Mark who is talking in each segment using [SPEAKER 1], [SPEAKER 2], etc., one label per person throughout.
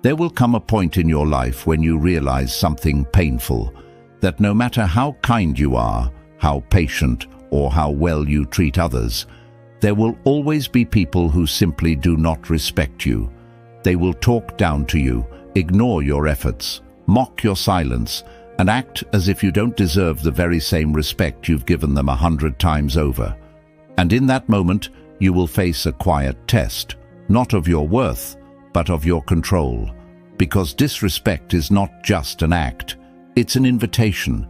[SPEAKER 1] There will come a point in your life when you realize something painful, that no matter how kind you are, how patient, or how well you treat others, there will always be people who simply do not respect you. They will talk down to you, ignore your efforts, mock your silence, and act as if you don't deserve the very same respect you've given them 100 times over. And in that moment, you will face a quiet test, not of your worth, but of your control. Because disrespect is not just an act, it's an invitation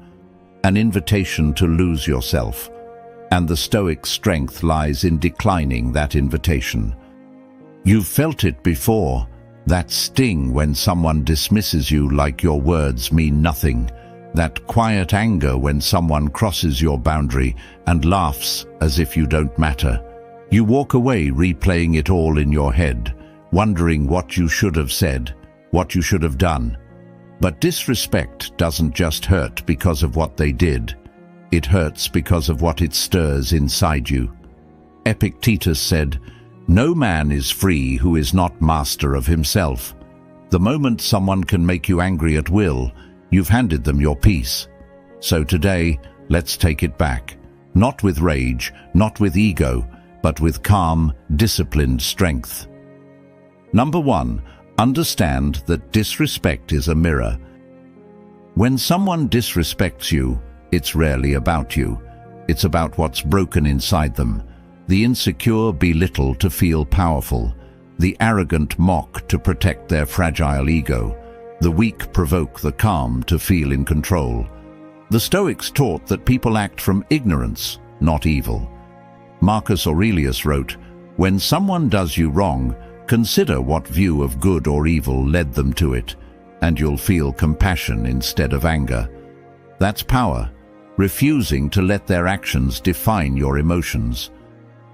[SPEAKER 1] to lose yourself. And the Stoic strength lies in declining that invitation. You've felt it before, that sting when someone dismisses you like your words mean nothing, that quiet anger when someone crosses your boundary and laughs as if you don't matter. You walk away replaying it all in your head, wondering what you should have said, what you should have done. But disrespect doesn't just hurt because of what they did. It hurts because of what it stirs inside you. Epictetus said, "No man is free who is not master of himself." The moment someone can make you angry at will, you've handed them your peace. So today, let's take it back. Not with rage, not with ego, but with calm, disciplined strength. Number 1, understand that disrespect is a mirror. When someone disrespects you, it's rarely about you. It's about what's broken inside them. The insecure belittle to feel powerful. The arrogant mock to protect their fragile ego. The weak provoke the calm to feel in control. The Stoics taught that people act from ignorance, not evil. Marcus Aurelius wrote, "When someone does you wrong, consider what view of good or evil led them to it, and you'll feel compassion instead of anger." That's power, refusing to let their actions define your emotions.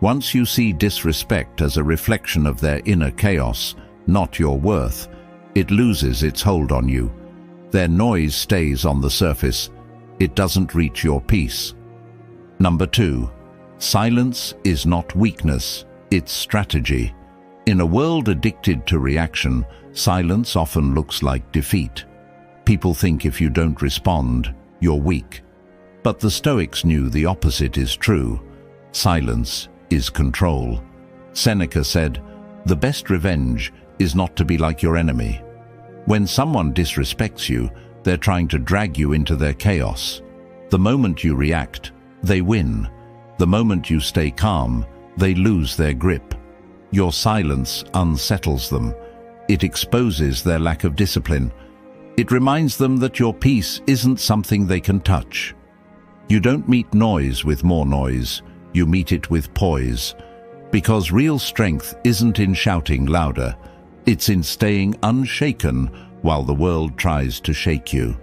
[SPEAKER 1] Once you see disrespect as a reflection of their inner chaos, not your worth, it loses its hold on you. Their noise stays on the surface. It doesn't reach your peace. Number 2, silence is not weakness, it's strategy. In a world addicted to reaction, silence often looks like defeat. People think if you don't respond, you're weak. But the Stoics knew the opposite is true. Silence is control. Seneca said, "The best revenge is not to be like your enemy." When someone disrespects you, they're trying to drag you into their chaos. The moment you react, they win. The moment you stay calm, they lose their grip. Your silence unsettles them. It exposes their lack of discipline. It reminds them that your peace isn't something they can touch. You don't meet noise with more noise, you meet it with poise. Because real strength isn't in shouting louder, it's in staying unshaken while the world tries to shake you.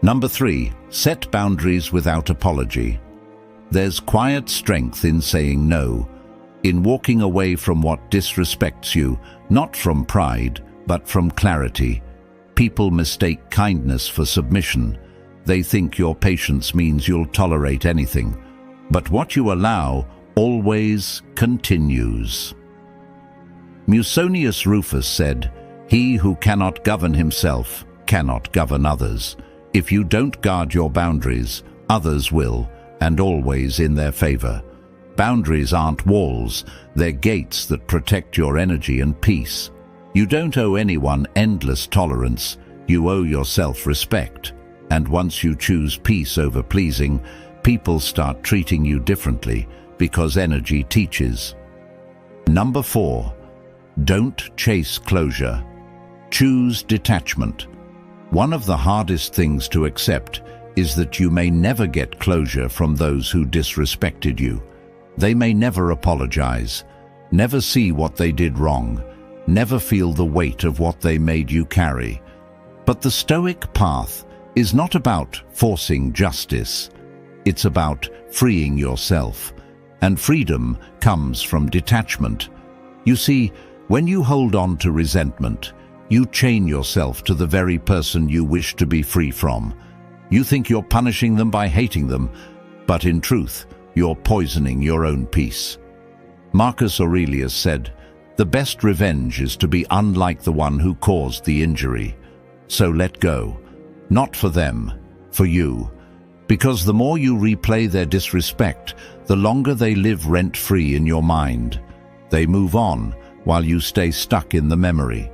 [SPEAKER 1] Number 3, set boundaries without apology. There's quiet strength in saying no, in walking away from what disrespects you, not from pride, but from clarity. People mistake kindness for submission. They think your patience means you'll tolerate anything. But what you allow always continues. Musonius Rufus said, "He who cannot govern himself cannot govern others." If you don't guard your boundaries, others will, and always in their favor. Boundaries aren't walls, they're gates that protect your energy and peace. You don't owe anyone endless tolerance, you owe yourself respect. And once you choose peace over pleasing, people start treating you differently because energy teaches. Number 4, don't chase closure. Choose detachment. One of the hardest things to accept is that you may never get closure from those who disrespected you. They may never apologize, never see what they did wrong, never feel the weight of what they made you carry. But the Stoic path is not about forcing justice. It's about freeing yourself. And freedom comes from detachment. You see, when you hold on to resentment, you chain yourself to the very person you wish to be free from. You think you're punishing them by hating them, but in truth, you're poisoning your own peace. Marcus Aurelius said, The best revenge is to be unlike the one who caused the injury. So let go. Not for them, for you. Because the more you replay their disrespect, the longer they live rent-free in your mind. They move on, while you stay stuck in the memory.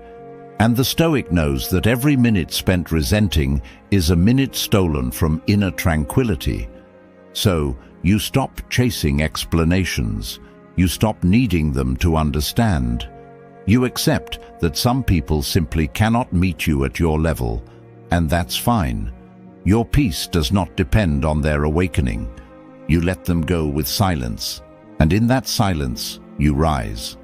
[SPEAKER 1] And the Stoic knows that every minute spent resenting is a minute stolen from inner tranquility. So, you stop chasing explanations. You stop needing them to understand. You accept that some people simply cannot meet you at your level, and that's fine. Your peace does not depend on their awakening. You let them go with silence, and in that silence, you rise.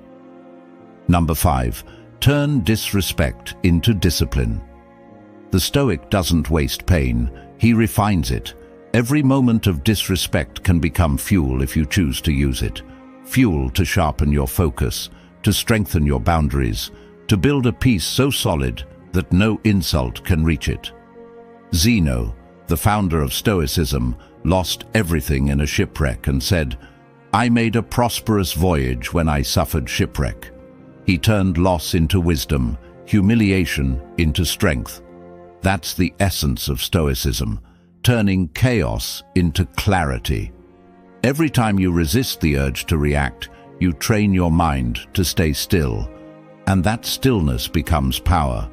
[SPEAKER 1] Number 5. Turn disrespect into discipline. The Stoic doesn't waste pain, he refines it. Every moment of disrespect can become fuel if you choose to use it. Fuel to sharpen your focus, to strengthen your boundaries, to build a peace so solid that no insult can reach it. Zeno, the founder of Stoicism, lost everything in a shipwreck and said, "I made a prosperous voyage when I suffered shipwreck." He turned loss into wisdom, humiliation into strength. That's the essence of Stoicism, turning chaos into clarity. Every time you resist the urge to react, you train your mind to stay still, and that stillness becomes power.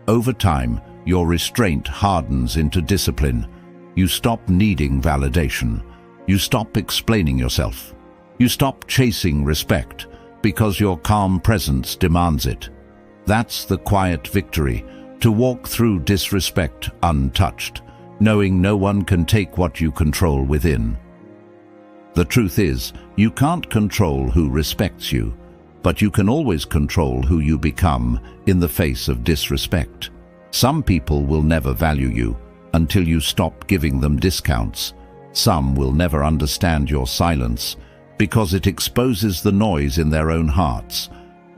[SPEAKER 1] Over time, your restraint hardens into discipline. You stop needing validation. You stop explaining yourself. You stop chasing respect because your calm presence demands it. That's the quiet victory, to walk through disrespect untouched, knowing no one can take what you control within. The truth is, you can't control who respects you, but you can always control who you become in the face of disrespect. Some people will never value you until you stop giving them discounts. Some will never understand your silence because it exposes the noise in their own hearts.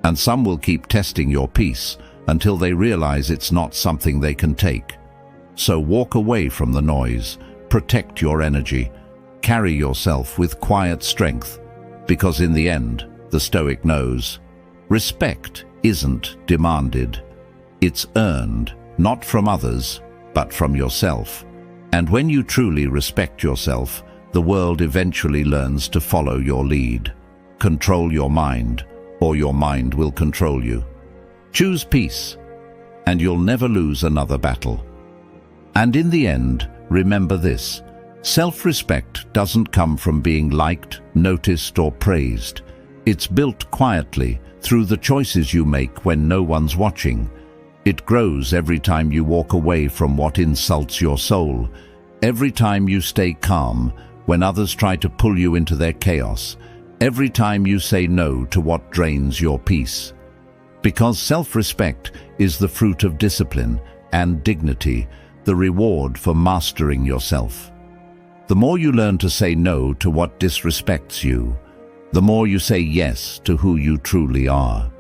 [SPEAKER 1] And some will keep testing your peace until they realize it's not something they can take. So walk away from the noise, protect your energy, carry yourself with quiet strength, because in the end, the Stoic knows, respect isn't demanded. It's earned, not from others, but from yourself. And when you truly respect yourself, the world eventually learns to follow your lead. Control your mind, or your mind will control you. Choose peace, and you'll never lose another battle. And in the end, remember this: self-respect doesn't come from being liked, noticed, or praised. It's built quietly through the choices you make when no one's watching. It grows every time you walk away from what insults your soul, every time you stay calm when others try to pull you into their chaos, every time you say no to what drains your peace. Because self-respect is the fruit of discipline and dignity, the reward for mastering yourself. The more you learn to say no to what disrespects you, the more you say yes to who you truly are.